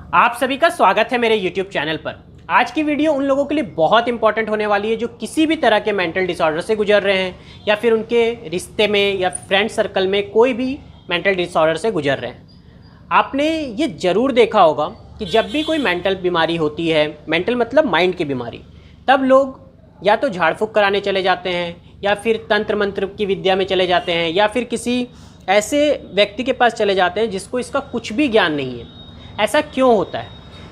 आप सभी का स्वागत है मेरे YouTube चैनल पर। आज की वीडियो उन लोगों के लिए बहुत इंपॉर्टेंट होने वाली है जो किसी भी तरह के मेंटल डिसऑर्डर से गुजर रहे हैं या फिर उनके रिश्ते में या फ्रेंड सर्कल में कोई भी मेंटल डिसऑर्डर से गुजर रहे हैं। आपने ये ज़रूर देखा होगा कि जब भी कोई मेंटल बीमारी होती है, मेंटल मतलब माइंड की बीमारी, तब लोग या तो झाड़ फूँक कराने चले जाते हैं या फिर तंत्र मंत्र की विद्या में चले जाते हैं या फिर किसी ऐसे व्यक्ति के पास चले जाते हैं जिसको इसका कुछ भी ज्ञान नहीं है। ऐसा क्यों होता है?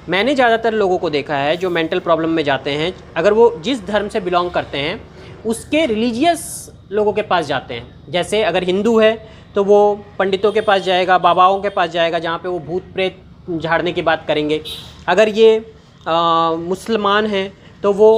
मैंने ज़्यादातर लोगों को देखा है जो मेंटल प्रॉब्लम में जाते हैं, अगर वो जिस धर्म से बिलोंग करते हैं उसके रिलीजियस लोगों के पास जाते हैं। जैसे अगर हिंदू है तो वो पंडितों के पास जाएगा, बाबाओं के पास जाएगा जहाँ पे वो भूत प्रेत झाड़ने की बात करेंगे। अगर ये मुसलमान हैं तो वो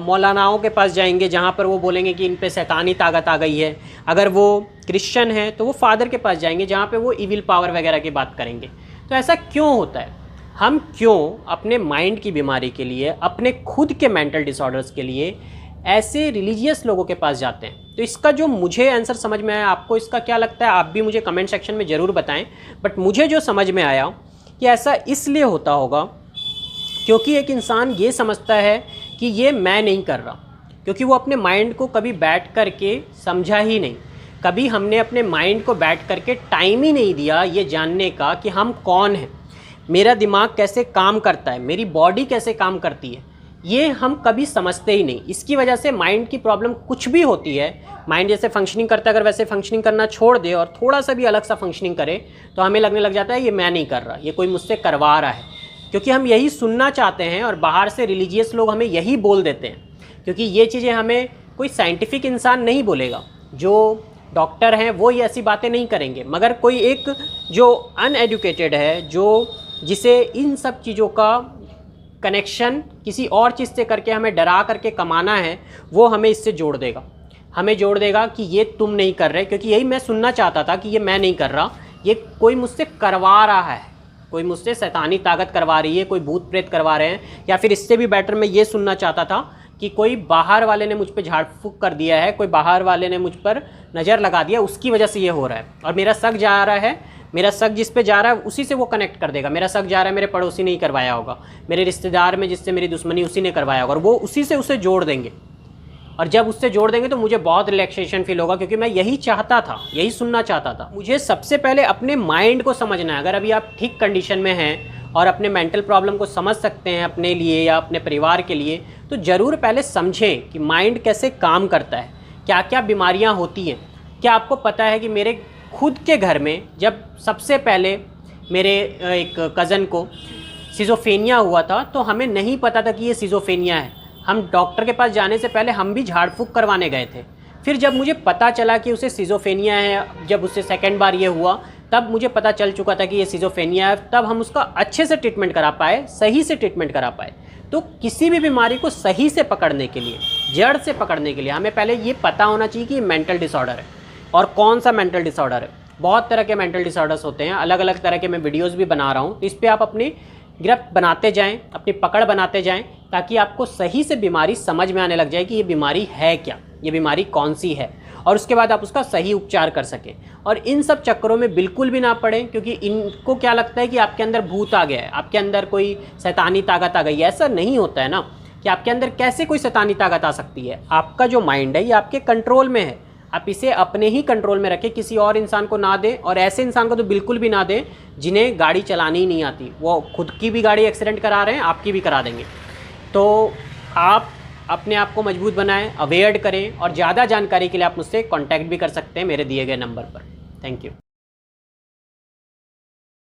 मौलानाओं के पास जाएंगे जहाँ पर वो बोलेंगे कि इन पे शैतानी ताकत आ गई है। अगर वो क्रिश्चियन है तो वो फादर के पास जाएंगे जहाँ पे वो इविल पावर वगैरह की बात करेंगे। तो ऐसा क्यों होता है? हम क्यों अपने माइंड की बीमारी के लिए, अपने खुद के मेंटल डिसऑर्डर्स के लिए ऐसे रिलीजियस लोगों के पास जाते हैं? तो इसका जो मुझे आंसर समझ में आया, आपको इसका क्या लगता है आप भी मुझे कमेंट सेक्शन में ज़रूर बताएं। बट मुझे जो समझ में आया कि ऐसा इसलिए होता होगा क्योंकि एक इंसान ये समझता है कि ये मैं नहीं कर रहा, क्योंकि वो अपने माइंड को कभी बैठ कर के समझा ही नहीं। कभी हमने अपने माइंड को बैठ करके टाइम ही नहीं दिया ये जानने का कि हम कौन हैं, मेरा दिमाग कैसे काम करता है, मेरी बॉडी कैसे काम करती है, ये हम कभी समझते ही नहीं। इसकी वजह से माइंड की प्रॉब्लम कुछ भी होती है, माइंड जैसे फंक्शनिंग करता है, अगर वैसे फंक्शनिंग करना छोड़ दे और थोड़ा सा भी अलग सा फंक्शनिंग करे तो हमें लगने लग जाता है ये मैं नहीं कर रहा, ये कोई मुझसे करवा रहा है। क्योंकि हम यही सुनना चाहते हैं और बाहर से रिलीजियस लोग हमें यही बोल देते हैं, क्योंकि ये चीज़ें हमें कोई साइंटिफिक इंसान नहीं बोलेगा। जो डॉक्टर हैं वो ये ऐसी बातें नहीं करेंगे, मगर कोई एक जो अनएडुकेटेड है, जो जिसे इन सब चीज़ों का कनेक्शन किसी और चीज़ से करके हमें डरा करके कमाना है, वो हमें इससे जोड़ देगा। हमें जोड़ देगा कि ये तुम नहीं कर रहे, क्योंकि यही मैं सुनना चाहता था कि ये मैं नहीं कर रहा, ये कोई मुझसे करवा रहा है, कोई मुझसे शैतानी ताकत करवा रही है, कोई भूत प्रेत करवा रहे हैं। या फिर इससे भी बेटर मैं ये सुनना चाहता था कि कोई बाहर वाले ने मुझ पर झाड़ फूँक कर दिया है, कोई बाहर वाले ने मुझ पर नज़र लगा दिया, उसकी वजह से ये हो रहा है। और मेरा शक जा रहा है, मेरा शक जिस पे जा रहा है उसी से वो कनेक्ट कर देगा। मेरा शक जा रहा है मेरे पड़ोसी ने ही करवाया होगा, मेरे रिश्तेदार में जिससे मेरी दुश्मनी उसी ने करवाया होगा, और वो उसी से उसे जोड़ देंगे। और जब उससे जोड़ देंगे तो मुझे बहुत रिलैक्सेशन फील होगा, क्योंकि मैं यही चाहता था, यही सुनना चाहता था। मुझे सबसे पहले अपने माइंड को समझना है। अगर अभी आप ठीक कंडीशन में हैं और अपने मेंटल प्रॉब्लम को समझ सकते हैं अपने लिए या अपने परिवार के लिए, तो ज़रूर पहले समझें कि माइंड कैसे काम करता है, क्या क्या बीमारियाँ होती हैं। क्या आपको पता है कि मेरे खुद के घर में जब सबसे पहले मेरे एक कज़न को सिज़ोफ्रेनिया हुआ था, तो हमें नहीं पता था कि ये सिज़ोफ्रेनिया है। हम डॉक्टर के पास जाने से पहले हम भी झाड़ फूँक करवाने गए थे। फिर जब मुझे पता चला कि उसे सिज़ोफ्रेनिया है, जब उससे सेकंड बार ये हुआ, तब मुझे पता चल चुका था कि ये सिज़ोफ्रेनिया है। तब हम उसका अच्छे से ट्रीटमेंट करा पाए, सही से ट्रीटमेंट करा पाए। तो किसी भी बीमारी को सही से पकड़ने के लिए, जड़ से पकड़ने के लिए हमें पहले ये पता होना चाहिए कि ये मेंटल डिसऑर्डर है और कौन सा मेंटल डिसऑर्डर है। बहुत तरह के मेंटल डिसऑर्डर्स होते हैं, अलग अलग तरह के मैं वीडियोस भी बना रहा हूँ। तो इस पर आप अपनी गिरफ्त बनाते जाएं, अपनी पकड़ बनाते जाएं, ताकि आपको सही से बीमारी समझ में आने लग जाए कि ये बीमारी है क्या, ये बीमारी कौन सी है, और उसके बाद आप उसका सही उपचार कर सकें। और इन सब चक्करों में बिल्कुल भी ना पड़ें, क्योंकि इनको क्या लगता है कि आपके अंदर भूत आ गया है, आपके अंदर कोई शैतानी ताकत आ गई है। ऐसा नहीं होता है ना, कि आपके अंदर कैसे कोई शैतानी ताकत आ सकती है। आपका जो माइंड है ये आपके कंट्रोल में है, आप इसे अपने ही कंट्रोल में रखें, किसी और इंसान को ना दें। और ऐसे इंसान को तो बिल्कुल भी ना दें जिन्हें गाड़ी चलानी ही नहीं आती, वो खुद की भी गाड़ी एक्सीडेंट करा रहे हैं, आपकी भी करा देंगे। तो आप अपने आप को मजबूत बनाएं, अवेयर करें, और ज़्यादा जानकारी के लिए आप मुझसे कांटेक्ट भी कर सकते हैं मेरे दिए गए नंबर पर। Thank you.